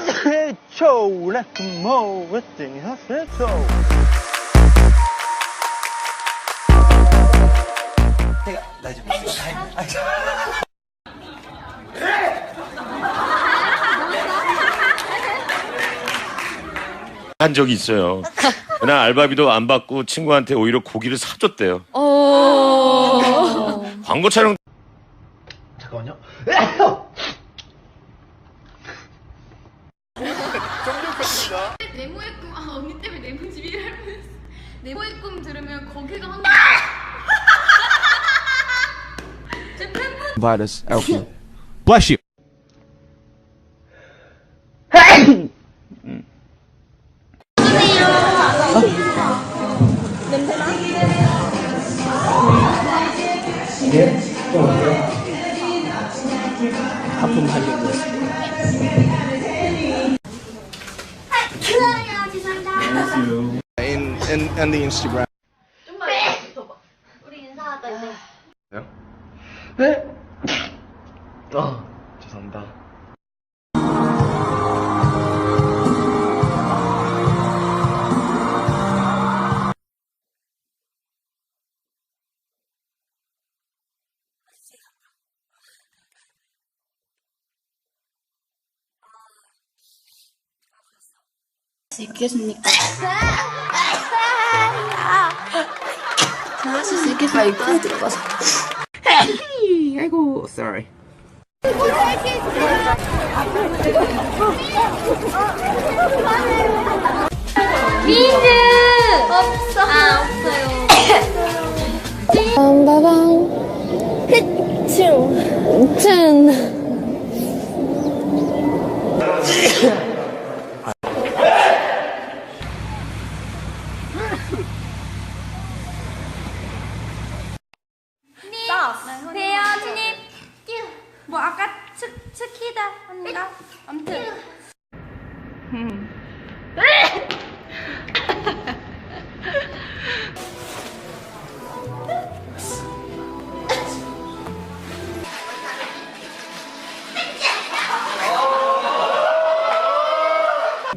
최초 레크모 웨딩 최초. 나좀 한 적이 있어요. 그날 알바비도 안 받고 친구한테 오히려 고기를 사줬대요. 광고 촬영. 잠깐만요. 네모의 꿈, 언니 때문에 네모 집이라 하면서 네모의 꿈 들으면 거기가 한 제 팬분 Invite us, Alfie. Bless you. 하품 하려고. In the Instagram. 좀만 붙어봐. 우리 인사하다 이제. 네? 죄송합니다. 할수 있겠습니까? 하실 수 있겠어요? 이거 들어가서. 아이고, sorry. 민즈 없어. 아 없어요. 빠방 층 배요 진입. 뭐 아까 스키다 합니다. 아무튼.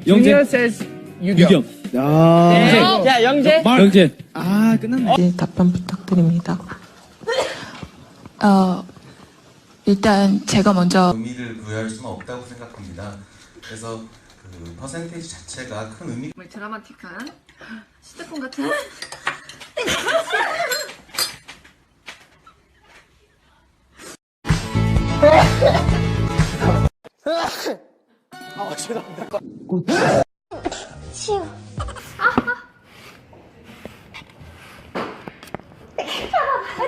영재 says 유경. 야 영재. 영재. 아 끝났네. 네, 답변 부탁드립니다. 일단 제가 먼저 의미를 부여할 수는 없다고 생각합니다. 그래서 그 퍼센테이지 자체가 큰 의미. 정말 드라마틱한 시트콤 같은. 죄송합니다. 치우.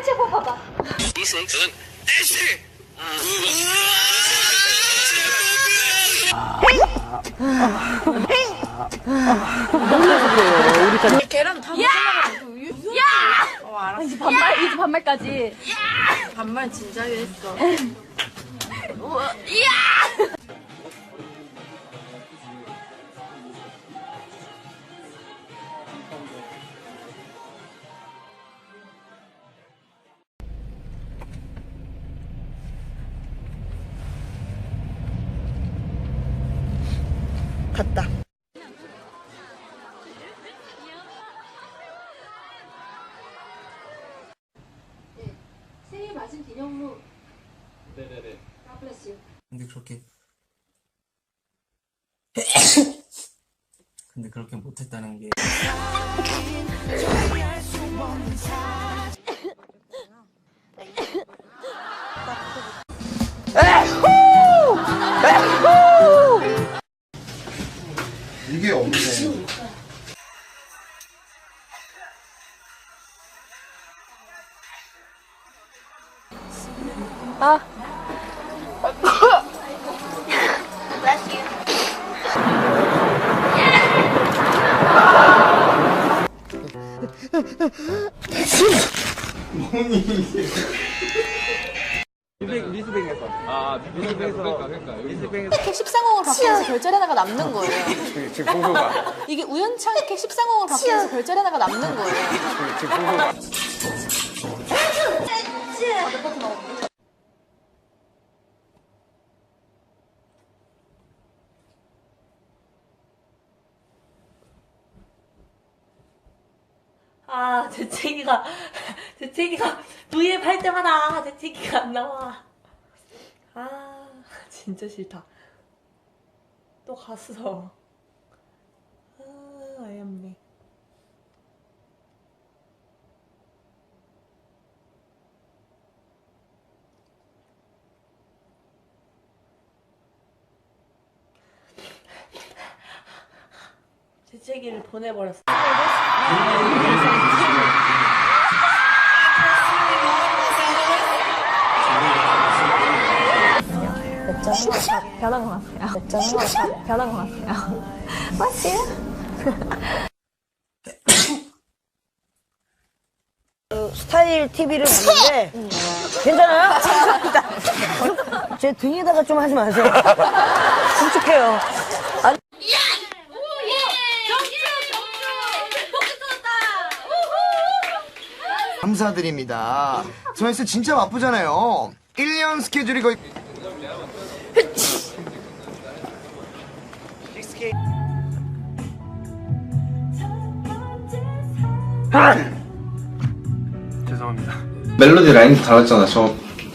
잡아봐. 계란 다 야! 알았어. 이제 반말까지. 반말 진작에 했어. 갔다. 생일 맞은 기념으로. 네네네. God bless you. 근데 그렇게 못했다는 게. 이게 없네. 리스뱅에서. 이렇게 13공을 바뀌면서 별자리 하나가 남는 거예요. 지금 공소가. 이게 우연찮게 13공을 바뀌면서 별자리 하나가 남는 거예요. 지금 공소가. 아, 재채기가 V앱 할 때마다 재채기가 안 나와. 아, 진짜 싫다. 또 갔어. 아, 어이없네. 재채기를 보내버렸어. 변한 것 같아요. 변한 것 같아요. 스타일 TV를 봤는데 괜찮아요? 제 등에다가 좀 하지 마세요. 끔찍해요. 아니, 감사드립니다. 저희스 진짜 바쁘잖아요. 1년 스케줄이 거의 죄송합니다. 멜로디 라인도 달랐잖아.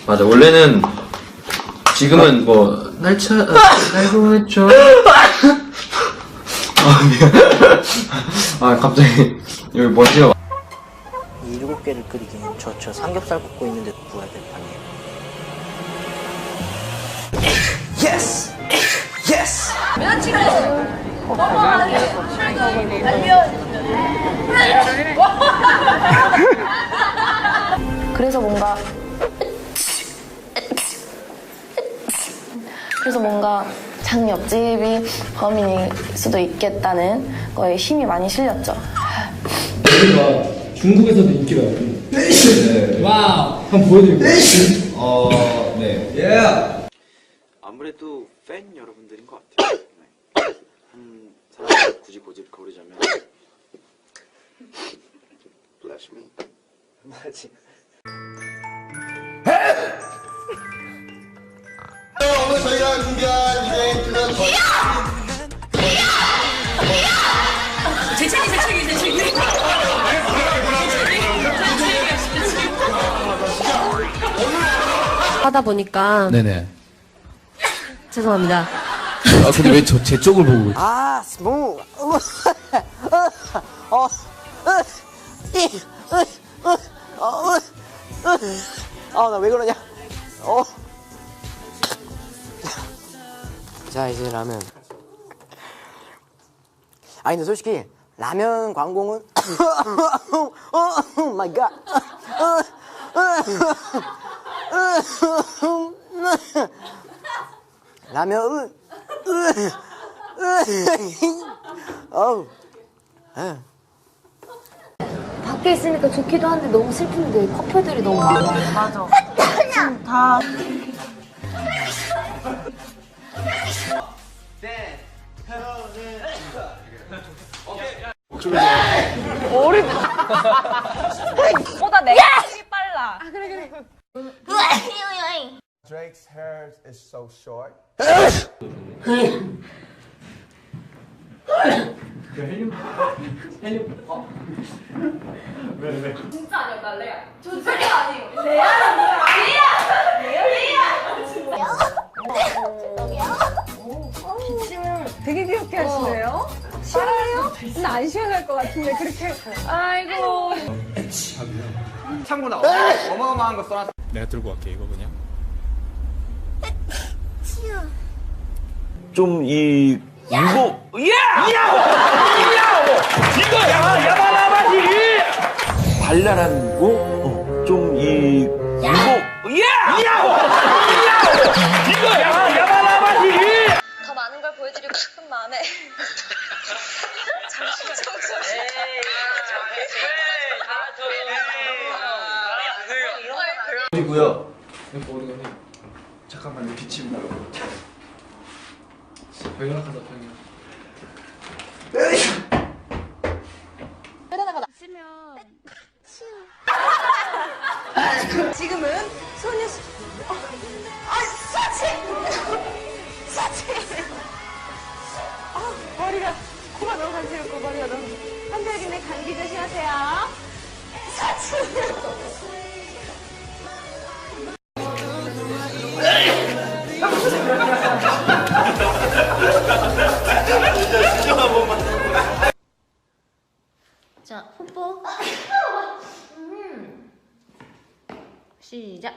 맞아. 원래는 지금은 뭐 날차 알고 했죠. 미안. 갑자기 여기 먼지가. 이 7개를 끓이기엔 저 삼겹살 굽고 있는데 부어야 될 판이에요. 예스! 예스! 그래서 뭔가 장 옆집이 범인일 수도 있겠다는 거에 힘이 많이 실렸죠. 여기가 중국에서도 인기가 많아요. 네. 와우. 한번 보여드릴게요. 네. 예. 아무래도 팬 여러분들인 것 같아요. 네. 한 사람을 굳이 고르자면 Bless me. 맞지. 오늘 저희가 준비한 이벤트는 재채기. 하다 보니까. 네네. 죄송합니다. 근데 왜 제 쪽을 보고 있어요? 스무. 나 왜 그러냐? 자, 이제 라면. 근데 솔직히 라면 광고는 오 마이 갓. 라면 밖에 있으니까 좋기도 한데 너무 슬픈데 커플들이 너무 많아. 맞아. 지금 다. 보다 내가 힘이 빨라. 그래. Drake's hair is so short. 진짜 아니었다 레아. 저 진짜 아니에요. 레아야. 기침을 되게 귀엽게 하시네요. 시원해요? 근데 안 시원할 것 같은데 그렇게. 아이고. 참고나 어마어마한 거 써놨어. 내가 들고 갈게 이거 그냥. 좀 이 무거. 발랄한 거. 좀 이 무거. 더 많은 걸 보여드리고 싶은 마음에. 이고요. 잠깐만 기침. 병원하다 병원. 지금은 소녀시. 사치. 머리가 코가 너무 간지럽고 머리가 너무. 한별이네 감기 조심하세요. 자, 뽀뽀. 시작.